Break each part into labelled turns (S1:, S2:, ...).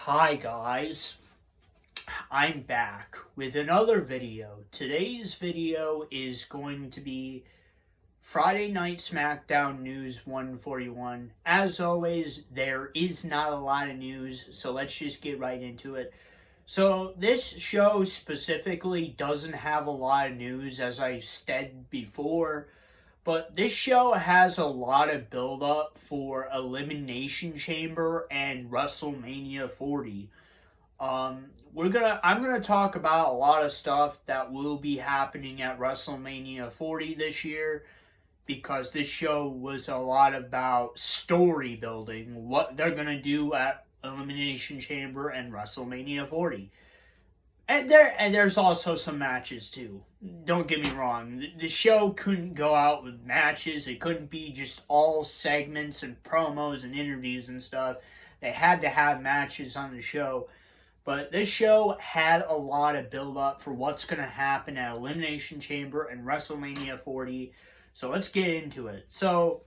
S1: Hi guys, I'm back with another video. Today's video is going to be Friday Night Smackdown News 141. As always, there is not a lot of news, so let's just get right into it. So this show specifically doesn't have a lot of news, as I said before, but this show has a lot of build up for Elimination Chamber and WrestleMania 40. I'm gonna talk about a lot of stuff that will be happening at WrestleMania 40 this year because this show was a lot about story building, what they're gonna do at Elimination Chamber and WrestleMania 40. And there's also some matches too. Don't get me wrong. The show couldn't go out with matches. It couldn't be just all segments and promos and interviews and stuff. They had to have matches on the show. But this show had a lot of build up for what's going to happen at Elimination Chamber and WrestleMania 40. So let's get into it. So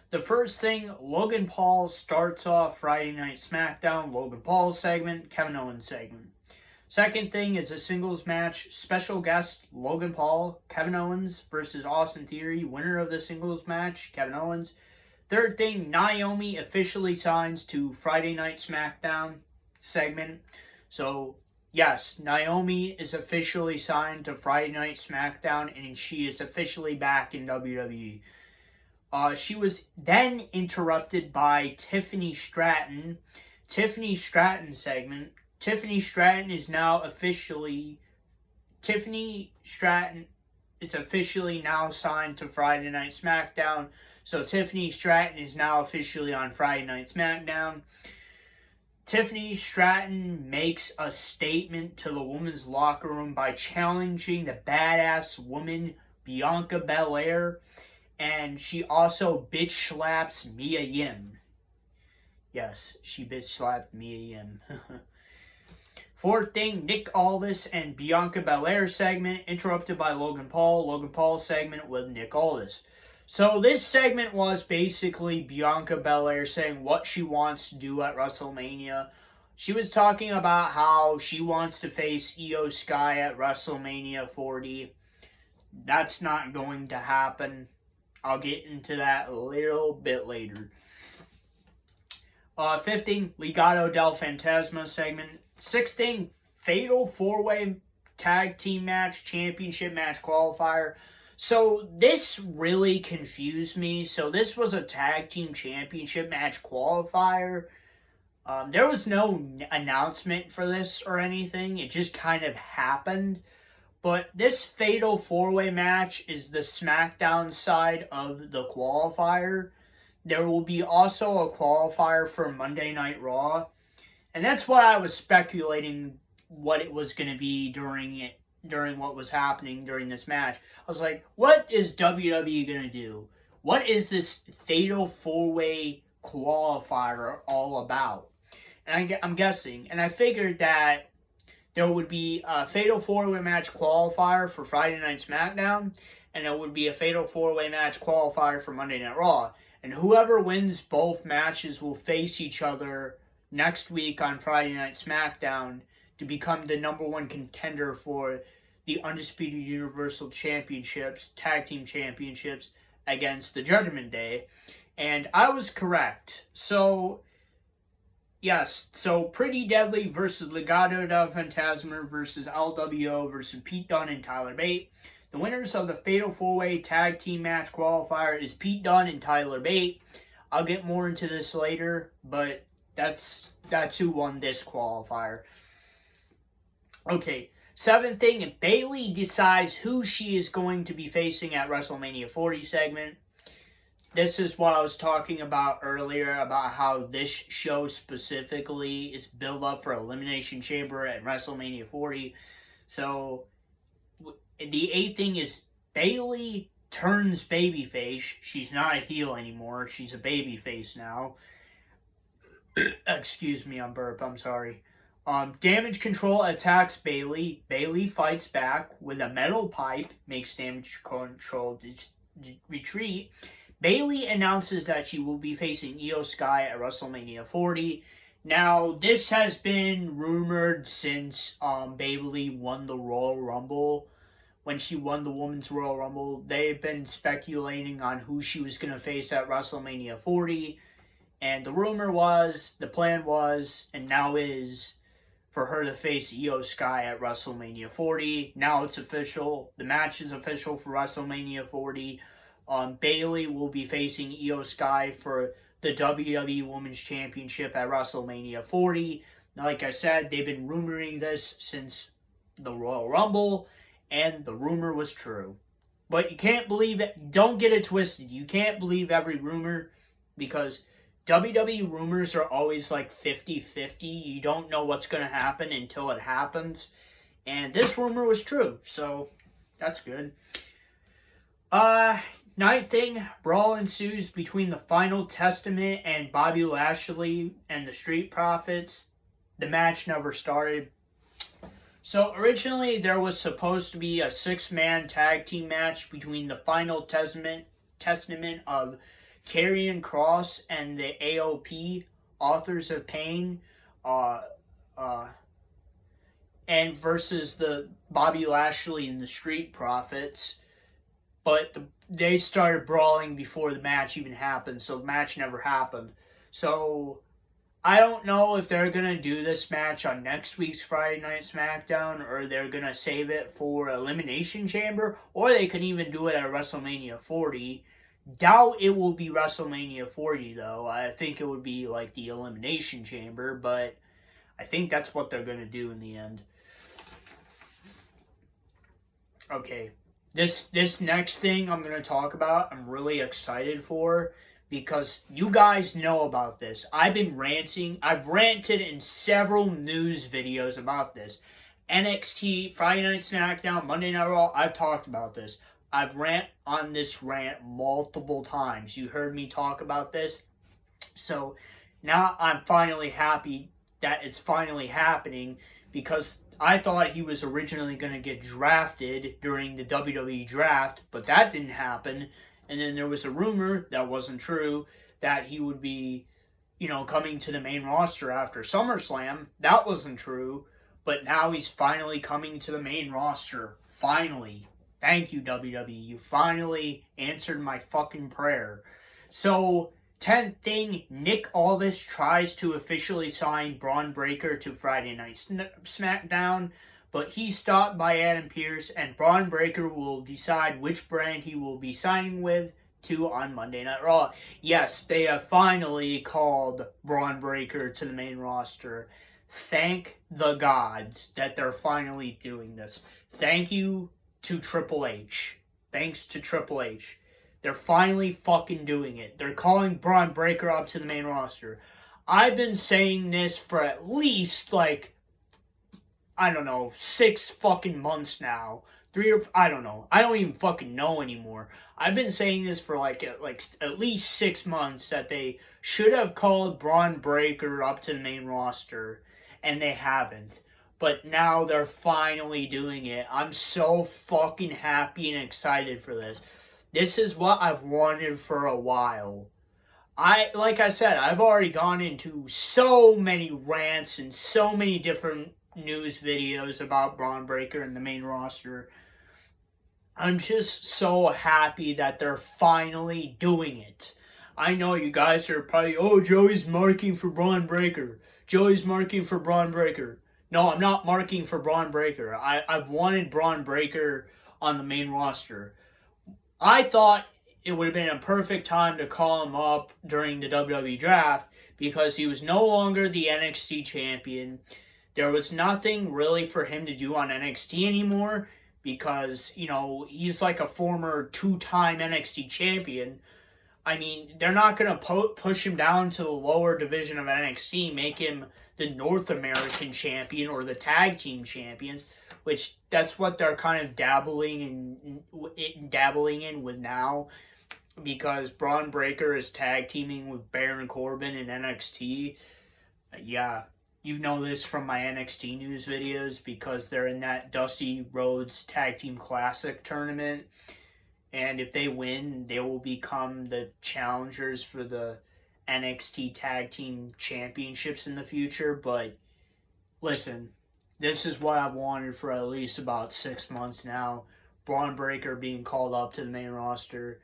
S1: the first thing, Logan Paul starts off Friday Night SmackDown. Logan Paul segment, Kevin Owens segment. Second thing is a singles match. Special guest, Logan Paul, Kevin Owens versus Austin Theory. Winner of the singles match, Kevin Owens. Third thing, Naomi officially signs to Friday Night SmackDown segment. So, yes, Naomi is officially signed to Friday Night SmackDown, and she is officially back in WWE. She was then interrupted by Tiffany Stratton. Tiffany Stratton segment. Tiffany Stratton is officially now signed to Friday Night SmackDown. So Tiffany Stratton is now officially on Friday Night SmackDown. Tiffany Stratton makes a statement to the women's locker room by challenging the badass woman Bianca Belair, and she also bitch slaps Mia Yim. Yes, she bitch slapped Mia Yim. Fourth thing, Nick Aldis and Bianca Belair segment, interrupted by Logan Paul. Logan Paul segment with Nick Aldis. So this segment was basically Bianca Belair saying what she wants to do at WrestleMania. She was talking about how she wants to face Io Sky at WrestleMania 40. That's not going to happen. I'll get into that a little bit later. Fifth thing, Legado del Fantasma segment. Sixth thing, Fatal 4-Way Tag Team Match, Championship Match Qualifier. So this really confused me. So this was a Tag Team Championship Match Qualifier. There was no announcement for this or anything. It just kind of happened. But this Fatal 4-Way match is the SmackDown side of the qualifier. There will be also a qualifier for Monday Night Raw. And that's what I was speculating what it was going to be during what was happening during this match. I was like, what is WWE going to do? What is this Fatal 4-Way qualifier all about? And I'm guessing. And I figured that there would be a Fatal 4-Way match qualifier for Friday Night SmackDown. And there would be a Fatal 4-Way match qualifier for Monday Night Raw. And whoever wins both matches will face each other next week on Friday Night SmackDown to become the number one contender for the Undisputed Universal Championships, Tag Team Championships, against the Judgment Day. And I was correct. So, yes, so Pretty Deadly versus Legado del Fantasma versus LWO versus Pete Dunne and Tyler Bate. The winners of the Fatal 4-Way Tag Team Match Qualifier is Pete Dunne and Tyler Bate. I'll get more into this later, but that's who won this qualifier. Okay, seventh thing, Bayley decides who she is going to be facing at WrestleMania 40 segment. This is what I was talking about earlier, about how this show specifically is built up for Elimination Chamber at WrestleMania 40. So, the eighth thing is Bayley turns babyface. She's not a heel anymore. She's a babyface now. Excuse me, I'm sorry. Damage Control attacks Bayley. Bayley fights back with a metal pipe, makes Damage Control retreat. Bayley announces that she will be facing Io Sky at WrestleMania 40. Now, this has been rumored since Bayley won the Royal Rumble. When she won the Women's Royal Rumble, they've been speculating on who she was going to face at WrestleMania 40. And the rumor was, the plan was, and now is, for her to face Io Sky at WrestleMania 40. Now it's official. The match is official for WrestleMania 40. Bayley will be facing Io Sky for the WWE Women's Championship at WrestleMania 40. Like I said, they've been rumoring this since the Royal Rumble, and the rumor was true. But you can't believe it. Don't get it twisted. You can't believe every rumor, because WWE rumors are always like 50-50. You don't know what's going to happen until it happens. And this rumor was true, so that's good. Ninth thing, brawl ensues between the Final Testament and Bobby Lashley and the Street Profits. The match never started. So originally there was supposed to be a 6-man tag team match between the Final Testament of Karrion Kross and the AOP, Authors of Pain, and versus the Bobby Lashley and the Street Profits. But they started brawling before the match even happened, so the match never happened. So I don't know if they're going to do this match on next week's Friday Night Smackdown, or they're going to save it for Elimination Chamber, or they could even do it at WrestleMania 40. Doubt it will be WrestleMania 40, though. I think it would be like the Elimination Chamber, but I think that's what they're going to do in the end. Okay, this next thing I'm going to talk about, I'm really excited for, because you guys know about this. I've been ranting. I've ranted in several news videos about this. NXT, Friday Night SmackDown, Monday Night Raw, I've talked about this. I've ranted on this rant multiple times. You heard me talk about this. So now I'm finally happy that it's finally happening, because I thought he was originally going to get drafted during the WWE draft, but that didn't happen. And then there was a rumor that wasn't true that he would be, coming to the main roster after SummerSlam. That wasn't true. But now he's finally coming to the main roster. Finally. Thank you, WWE. You finally answered my fucking prayer. So, 10th thing, Nick Aldis tries to officially sign Braun Breaker to Friday Night SmackDown, but he's stopped by Adam Pearce, and Braun Breaker will decide which brand he will be signing with to on Monday Night Raw. Yes, they have finally called Braun Breaker to the main roster. Thank the gods that they're finally doing this. Thank you to Triple H. Thanks to Triple H. They're finally fucking doing it. They're calling Braun Breaker up to the main roster. I've been saying this for at least, 6 fucking months now. 3 or, I don't know. I don't even fucking know anymore. I've been saying this for at least 6 months, that they should have called Braun Breaker up to the main roster, and they haven't. But now they're finally doing it. I'm so fucking happy and excited for this. This is what I've wanted for a while. Like I said, I've already gone into so many rants and so many different news videos about Braun Breaker and the main roster. I'm just so happy that they're finally doing it. I know you guys are probably, Joey's marking for Braun Breaker. Joey's marking for Braun Breaker. No, I'm not marking for Braun Breaker. I've wanted Braun Breaker on the main roster. I thought it would have been a perfect time to call him up during the WWE draft, because he was no longer the NXT champion. There was nothing really for him to do on NXT anymore, because, he's like a former 2-time NXT champion. I mean, they're not going to push him down to the lower division of NXT, make him the North American champion or the tag team champions, which that's what they're kind of dabbling in with now, because Braun Breaker is tag teaming with Baron Corbin in NXT. Yeah, you know this from my NXT news videos, because they're in that Dusty Rhodes Tag Team Classic tournament. And if they win, they will become the challengers for the NXT Tag Team Championships in the future, but listen, this is what I've wanted for at least about 6 months now. Braun Breaker being called up to the main roster.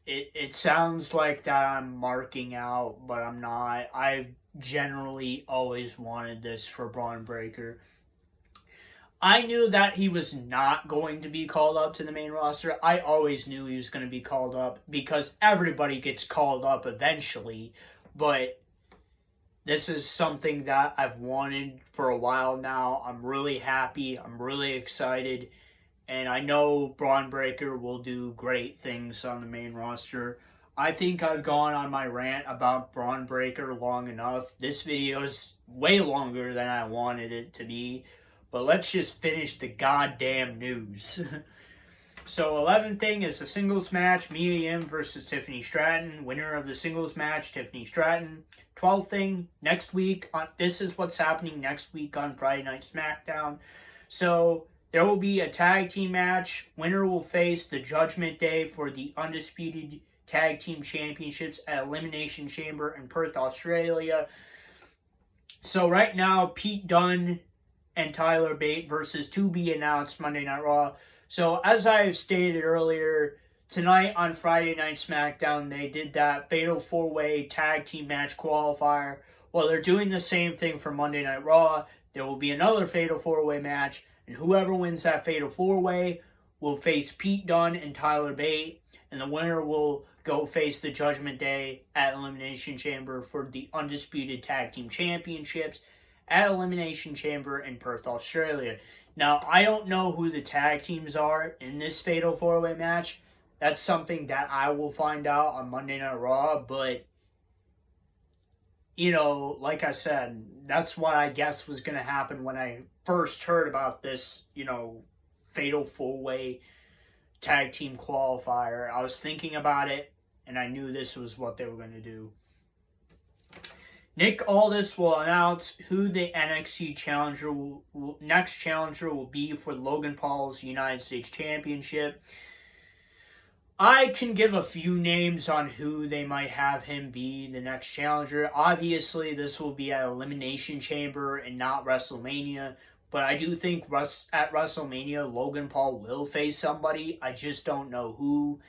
S1: It sounds like that I'm marking out, but I'm not. I've generally always wanted this for Braun Breaker. I knew that he was not going to be called up to the main roster. I always knew he was going to be called up because everybody gets called up eventually. But this is something that I've wanted for a while now. I'm really happy. I'm really excited. And I know Braun Breaker will do great things on the main roster. I think I've gone on my rant about Braun Breaker long enough. This video is way longer than I wanted it to be. But let's just finish the goddamn news. So 11th thing is a singles match. Mia Yim versus Tiffany Stratton. Winner of the singles match, Tiffany Stratton. 12th thing, next week. This is what's happening next week on Friday Night Smackdown. So there will be a tag team match. Winner will face the Judgment Day for the Undisputed Tag Team Championships at Elimination Chamber in Perth, Australia. So right now, Pete Dunne and Tyler Bate versus to be announced Monday Night Raw. So as I stated earlier, tonight on Friday Night Smackdown, they did that Fatal 4-Way Tag Team Match Qualifier. Well, they're doing the same thing for Monday Night Raw. There will be another Fatal 4-Way match, and whoever wins that Fatal 4-Way will face Pete Dunne and Tyler Bate, and the winner will go face the Judgment Day at Elimination Chamber for the Undisputed Tag Team Championships at Elimination Chamber in Perth, Australia. Now, I don't know who the tag teams are in this Fatal 4-Way match. That's something that I will find out on Monday Night Raw, but, you know, like I said, that's what I guess was going to happen when I first heard about this, you know, Fatal 4-Way Tag Team Qualifier. I was thinking about it, and I knew this was what they were going to do. Nick Aldis will announce who the NXT challenger next challenger will be for Logan Paul's United States Championship. I can give a few names on who they might have him be the next challenger. Obviously, this will be at Elimination Chamber and not WrestleMania. But I do think at WrestleMania, Logan Paul will face somebody. I just don't know who.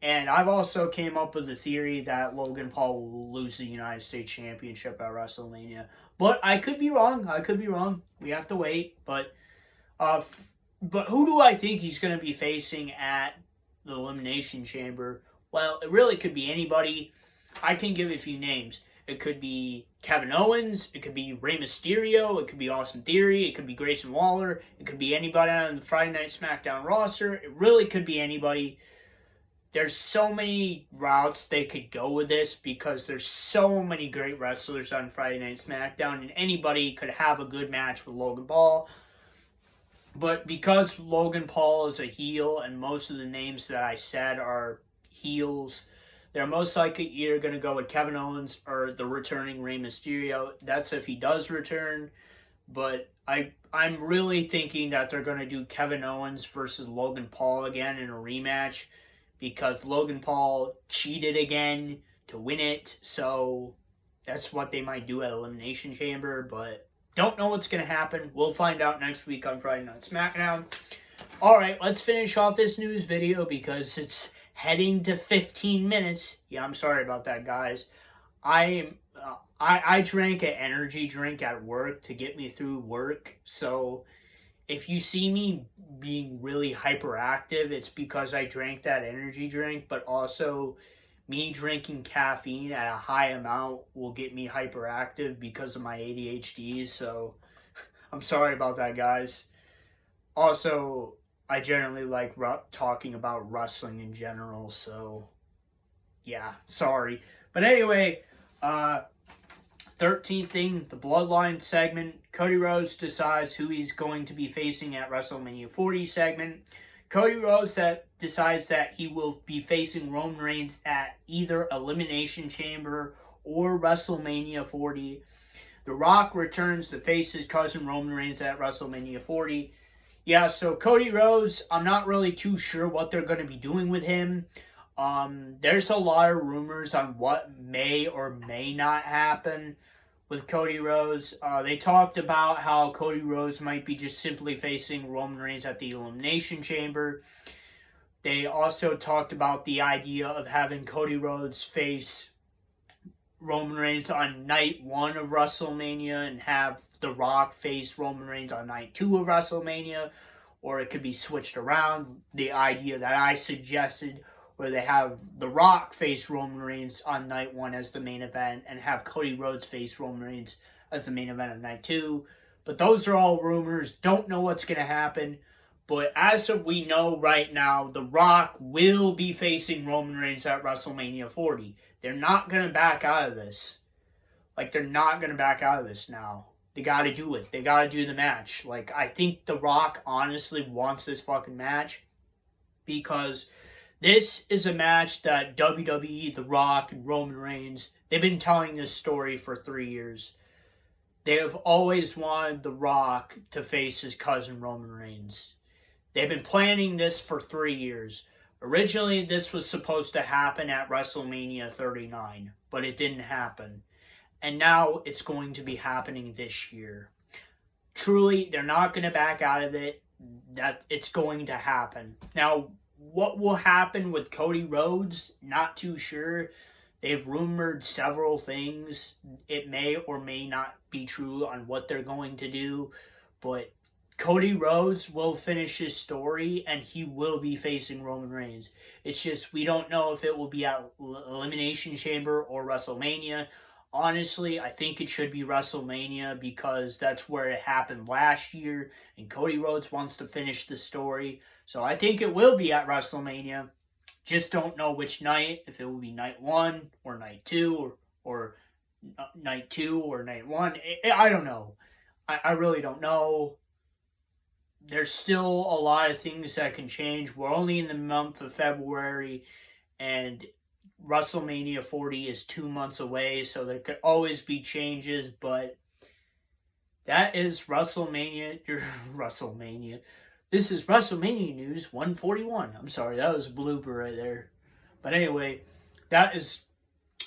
S1: And I've also came up with the theory that Logan Paul will lose the United States Championship at WrestleMania. But I could be wrong. We have to wait. But who do I think he's going to be facing at the Elimination Chamber? Well, it really could be anybody. I can give a few names. It could be Kevin Owens. It could be Rey Mysterio. It could be Austin Theory. It could be Grayson Waller. It could be anybody on the Friday Night SmackDown roster. It really could be anybody. There's so many routes they could go with this because there's so many great wrestlers on Friday Night SmackDown, and anybody could have a good match with Logan Paul. But because Logan Paul is a heel and most of the names that I said are heels, they're most likely either going to go with Kevin Owens or the returning Rey Mysterio. That's if he does return. But I'm really thinking that they're going to do Kevin Owens versus Logan Paul again in a rematch, because Logan Paul cheated again to win it. So that's what they might do at Elimination Chamber. But don't know what's going to happen. We'll find out next week on Friday Night SmackDown. Alright, let's finish off this news video because it's heading to 15 minutes. Yeah, I'm sorry about that, guys. I drank an energy drink at work to get me through work. So if you see me being really hyperactive, it's because I drank that energy drink, but also me drinking caffeine at a high amount will get me hyperactive because of my ADHD, so I'm sorry about that, guys. Also, I generally like talking about wrestling in general, so yeah, sorry. But anyway, 13th thing, the Bloodline segment. Cody Rhodes decides who he's going to be facing at WrestleMania 40 segment. Cody Rhodes decides that he will be facing Roman Reigns at either Elimination Chamber or WrestleMania 40. The Rock returns to face his cousin Roman Reigns at WrestleMania 40. Yeah, so Cody Rhodes, I'm not really too sure what they're going to be doing with him. There's a lot of rumors on what may or may not happen with Cody Rhodes. They talked about how Cody Rhodes might be just simply facing Roman Reigns at the Elimination Chamber. They also talked about the idea of having Cody Rhodes face Roman Reigns on night 1 of WrestleMania and have The Rock face Roman Reigns on night 2 of WrestleMania, or it could be switched around. The idea that I suggested, where they have The Rock face Roman Reigns on night 1 as the main event and have Cody Rhodes face Roman Reigns as the main event of night 2. But those are all rumors. Don't know what's going to happen. But as of we know right now, The Rock will be facing Roman Reigns at WrestleMania 40. They're not going to back out of this. They're not going to back out of this now. They got to do it. They got to do the match. I think The Rock honestly wants this fucking match because this is a match that WWE, The Rock, and Roman Reigns, they've been telling this story for 3 years. They have always wanted The Rock to face his cousin Roman Reigns. They've been planning this for 3 years. Originally, this was supposed to happen at WrestleMania 39, but it didn't happen. And now it's going to be happening this year. Truly, they're not going to back out of it. That it's going to happen. Now, what will happen with Cody Rhodes? Not too sure. They've rumored several things. It may or may not be true on what they're going to do, but Cody Rhodes will finish his story, and he will be facing Roman Reigns. It's just we don't know if it will be at Elimination Chamber or WrestleMania. Honestly, I think it should be WrestleMania because that's where it happened last year, and Cody Rhodes wants to finish the story. So I think it will be at WrestleMania. Just don't know which night, if it will be night 1 or night 2 or night 2 or night 1. I don't know. I really don't know. There's still a lot of things that can change. We're only in the month of February, and WrestleMania 40 is 2 months away, so there could always be changes, but that is WrestleMania. WrestleMania. This is WrestleMania News 141. I'm sorry, that was a blooper right there. But anyway, that is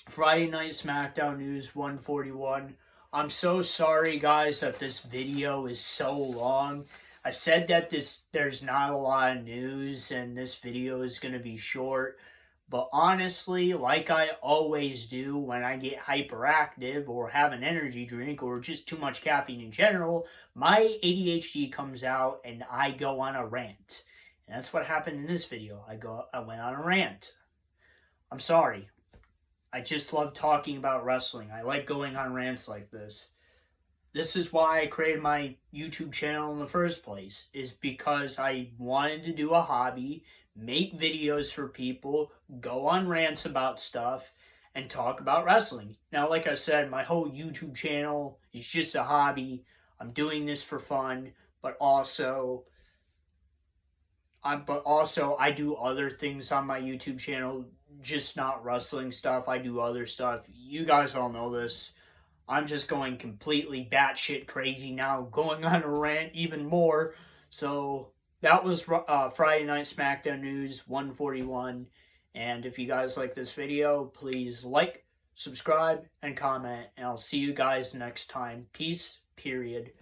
S1: Friday Night Smackdown News 141. I'm so sorry, guys, that this video is so long. I said that there's not a lot of news and this video is going to be short. But honestly, like I always do when I get hyperactive or have an energy drink or just too much caffeine in general, my ADHD comes out and I go on a rant. And that's what happened in this video. I went on a rant. I'm sorry. I just love talking about wrestling. I like going on rants like this. This is why I created my YouTube channel in the first place, is because I wanted to do a hobby, make videos for people, go on rants about stuff, and talk about wrestling. Now, like I said, my whole YouTube channel is just a hobby. I'm doing this for fun, but also I do other things on my YouTube channel, just not wrestling stuff. I do other stuff. You guys all know this. I'm just going completely batshit crazy now, going on a rant even more. So that was Friday Night Smackdown News 141. And if you guys like this video, please like, subscribe, and comment. And I'll see you guys next time. Peace, period.